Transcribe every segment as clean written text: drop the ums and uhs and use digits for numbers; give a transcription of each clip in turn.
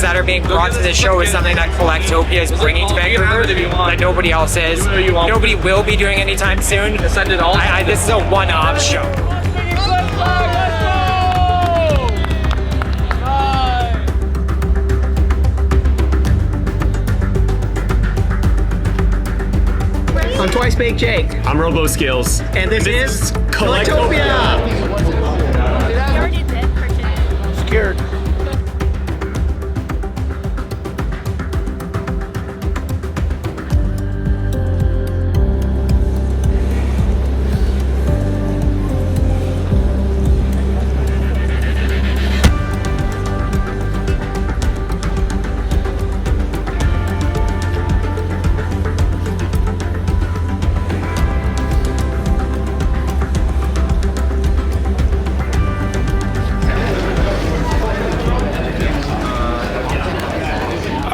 that are being brought to the show is something that Collecttopia is bringing to Vancouver that nobody else is. Nobody will be doing anytime soon. This is a one-off show. I'm Twice Baked Jake. I'm RoboSkills. And this is Collecttopia! You already did for today. Scared.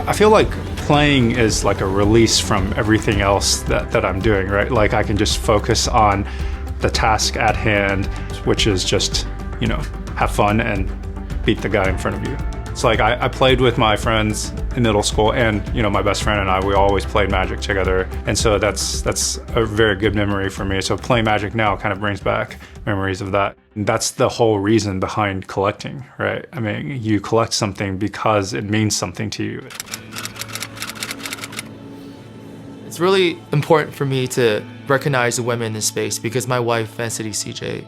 I feel like playing is like a release from everything else that I'm doing, right? Like I can just focus on the task at hand, which is just, you know, have fun and beat the guy in front of you. It's like I played with my friends in middle school, and you know, my best friend and I, we always played Magic together, and so that's a very good memory for me. So playing Magic now kind of brings back memories of that. And that's the whole reason behind collecting, right? I mean, you collect something because it means something to you. It's really important for me to recognize the women in this space because my wife, Vancity CJ,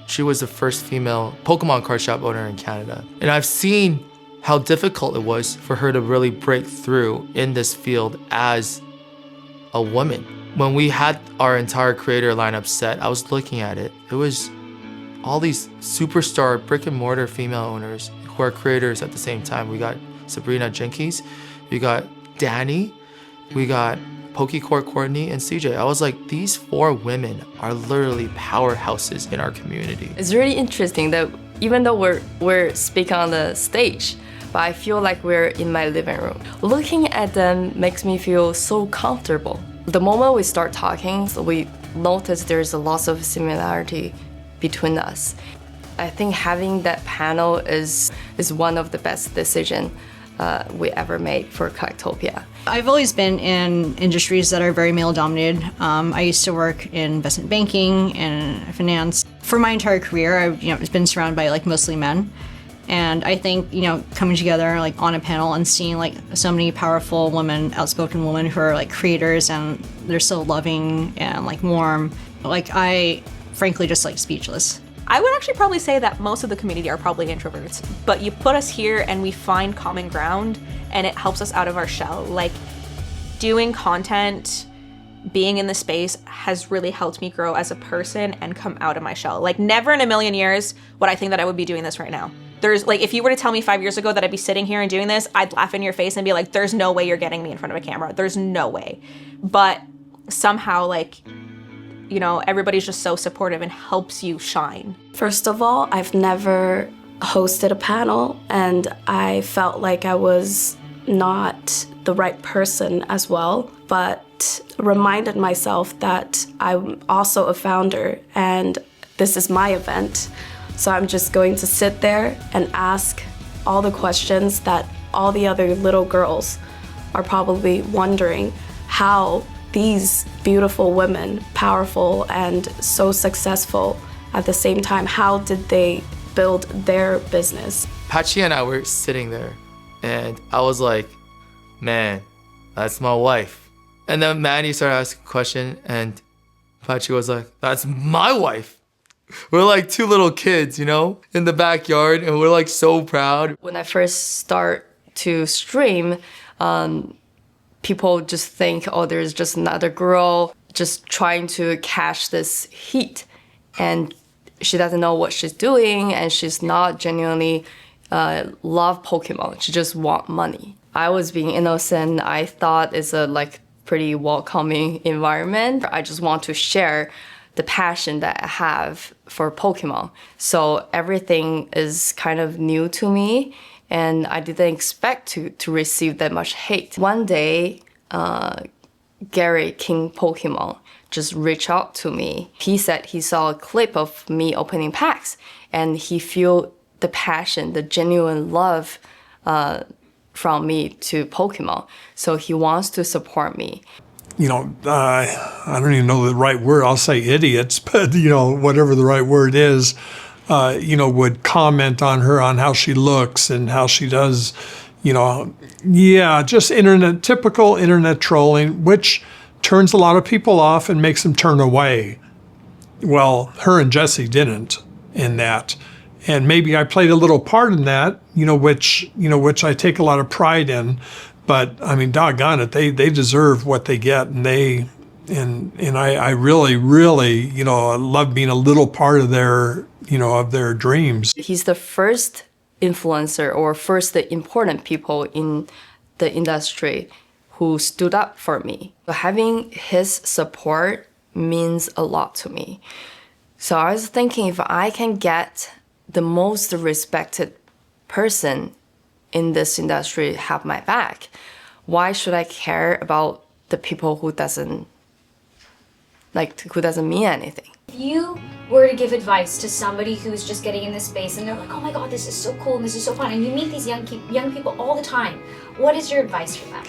she was the first female Pokemon card shop owner in Canada. And I've seen how difficult it was for her to really break through in this field as a woman. When we had our entire creator lineup set, I was looking at it. It was all these superstar brick and mortar female owners who are creators at the same time. We got Sabrina Jenkins, we got Danny, we got Pokecourt Courtney, and CJ. I was like, these four women are literally powerhouses in our community. It's really interesting that even though we're speaking on the stage, but I feel like we're in my living room. Looking at them makes me feel so comfortable. The moment we start talking, we notice there's a lot of similarity between us. I think having that panel is one of the best decisions we ever made for Collecttopia. I've always been in industries that are very male-dominated. I used to work in investment banking and finance. For my entire career, I've been surrounded by like mostly men. And I think, coming together like on a panel and seeing like so many powerful women, outspoken women who are like creators and they're so loving and like warm, like I frankly just like speechless. I would actually probably say that most of the community are probably introverts, but you put us here and we find common ground and it helps us out of our shell. Like doing content, being in the space has really helped me grow as a person and come out of my shell. Like never in a million years would I think that I would be doing this right now. There's like, if you were to tell me 5 years ago that I'd be sitting here and doing this, I'd laugh in your face and be like, there's no way you're getting me in front of a camera. There's no way. But somehow like, everybody's just so supportive and helps you shine. First of all, I've never hosted a panel and I felt like I was not the right person as well, but reminded myself that I'm also a founder and this is my event. So I'm just going to sit there and ask all the questions that all the other little girls are probably wondering how these beautiful women, powerful and so successful at the same time, how did they build their business? Patchy and I were sitting there and I was like, man, that's my wife. And then Manny started asking a question and Patchy was like, that's my wife. We're like two little kids, in the backyard and we're like so proud. When I first start to stream, people just think, oh, there's just another girl just trying to catch this heat. And she doesn't know what she's doing and she's not genuinely love Pokemon. She just want money. I was being innocent. I thought it's a pretty welcoming environment. I just want to share the passion that I have for Pokemon. So everything is kind of new to me and I didn't expect to receive that much hate. One day, Gary, King Pokemon, just reached out to me. He said he saw a clip of me opening packs and he felt the passion, the genuine love from me to Pokemon. So he wants to support me. You know, I don't even know the right word. I'll say idiots, but, you know, whatever the right word is, you know, would comment on her, on how she looks and how she does, you know, yeah, just typical internet trolling, which turns a lot of people off and makes them turn away. Well, her and Jesse didn't in that. And maybe I played a little part in that, which I take a lot of pride in. But I mean, doggone it, they deserve what they get, and I really, really, love being a little part of their dreams. He's the first influencer or first important people in the industry who stood up for me. Having his support means a lot to me. So I was thinking, if I can get the most respected person in this industry have my back, why should I care about the people who doesn't mean anything? If you were to give advice to somebody who's just getting in this space and they're like, oh my God, this is so cool and this is so fun, and you meet these young people all the time, what is your advice for them?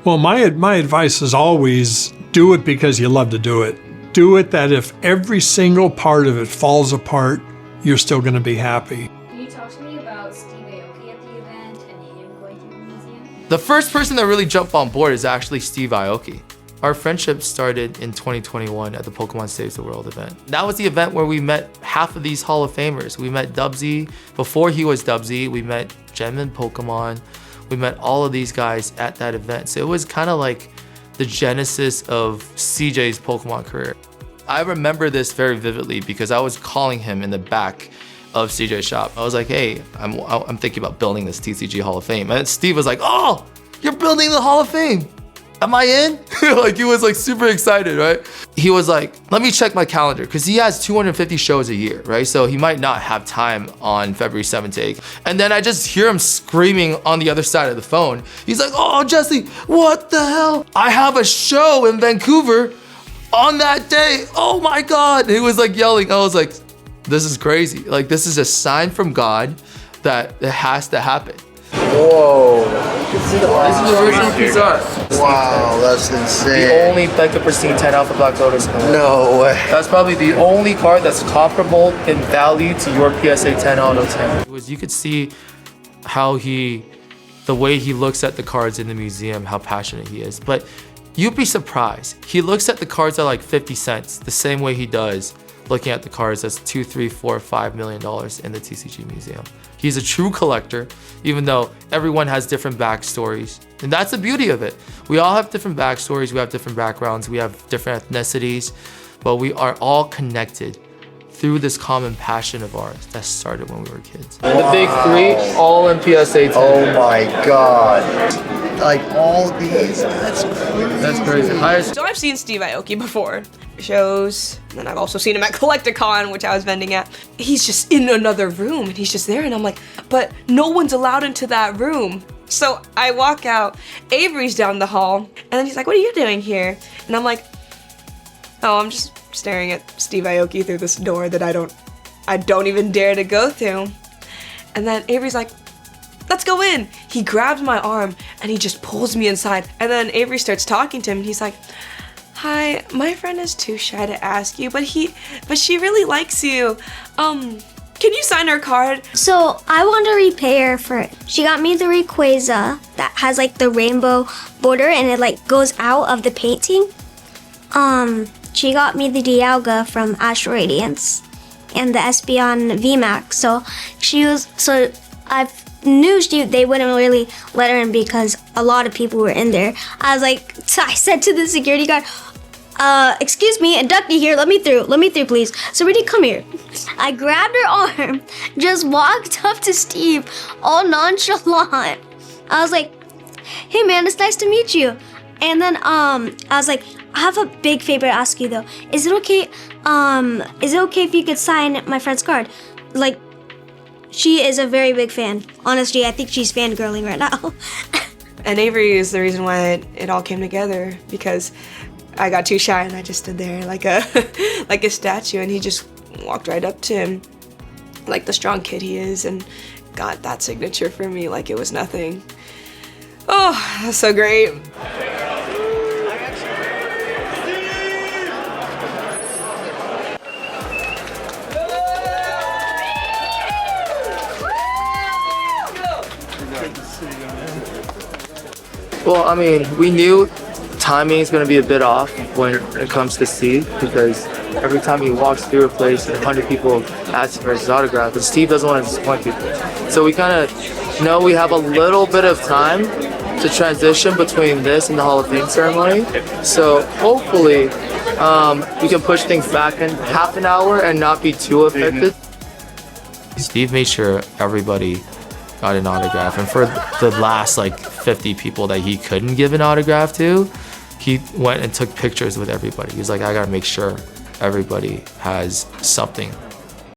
Well, my advice is always do it because you love to do it. Do it that if every single part of it falls apart, you're still going to be happy. Can you talk to me about Steve Aoki at the event and him going through the museum? The first person that really jumped on board is actually Steve Aoki. Our friendship started in 2021 at the Pokemon Saves the World event. That was the event where we met half of these Hall of Famers. We met Dubsy before he was Dubsy. We met Gem Pokemon. We met all of these guys at that event. So it was kind of like the genesis of CJ's Pokemon career. I remember this very vividly because I was calling him in the back of CJ's shop. I was like, hey, I'm thinking about building this TCG Hall of Fame. And Steve was like, oh, you're building the Hall of Fame. Am I in? Like, he was like super excited, right? He was like, let me check my calendar, because he has 250 shows a year, right? So he might not have time on February 7th to 8th. And then I just hear him screaming on the other side of the phone. He's like, oh, Jesse, what the hell? I have a show in Vancouver on that day. Oh my God. He was like yelling. I was like, this is crazy. Like, this is a sign from God that it has to happen. Whoa. This is the original piece art. Wow, that's insane. The only Ecto Pristine 10 Alpha Black Lotus card. No way. That's probably the only card that's comparable in value to your PSA 10 Auto 10. You could see how the way he looks at the cards in the museum, how passionate he is. But you'd be surprised. He looks at the cards at like 50 cents, the same way he does looking at the cards that's $2, $3, $4, $5 million in the TCG museum. He's a true collector, even though everyone has different backstories. And that's the beauty of it. We all have different backstories, we have different backgrounds, we have different ethnicities, but we are all connected through this common passion of ours that started when we were kids. And the big three, all in PSA 10. Oh my God. Like all these, that's crazy. That's crazy. So I've seen Steve Aoki before. Shows, and I've also seen him at Collecticon, which I was vending at. He's just in another room, and he's just there, and I'm like, but no one's allowed into that room. So I walk out, Avery's down the hall, and then he's like, what are you doing here? And I'm like, oh, I'm just staring at Steve Aoki through this door that I don't even dare to go through. And then Avery's like, let's go in. He grabs my arm, and he just pulls me inside, and then Avery starts talking to him, and he's like, hi, my friend is too shy to ask you, but she really likes you. Can you sign her card? So I want to repay her for it. She got me the Rayquaza that has like the rainbow border and it like goes out of the painting. She got me the Dialga from Astral Radiance and the Espeon VMAX. So I knew they wouldn't really let her in because a lot of people were in there. I said to the security guard, excuse me, inductee here, let me through, please. So Rudy, come here. I grabbed her arm, just walked up to Steve, all nonchalant. I was like, hey man, it's nice to meet you. And then, I was like, I have a big favor to ask you though. Is it okay if you could sign my friend's card? Like, she is a very big fan. Honestly, I think she's fangirling right now. And Avery is the reason why it all came together, because I got too shy and I just stood there like a statue, and he just walked right up to him like the strong kid he is and got that signature for me like it was nothing. Oh, that's so great. Well, I mean, we knew timing is going to be a bit off when it comes to Steve, because every time he walks through a place and 100 people ask for his autograph, and Steve doesn't want to disappoint people. So we kind of know we have a little bit of time to transition between this and the Hall of Fame ceremony. So hopefully we can push things back in half an hour and not be too affected. Steve made sure everybody got an autograph, and for the last like 50 people that he couldn't give an autograph to, he went and took pictures with everybody. He was like, I gotta make sure everybody has something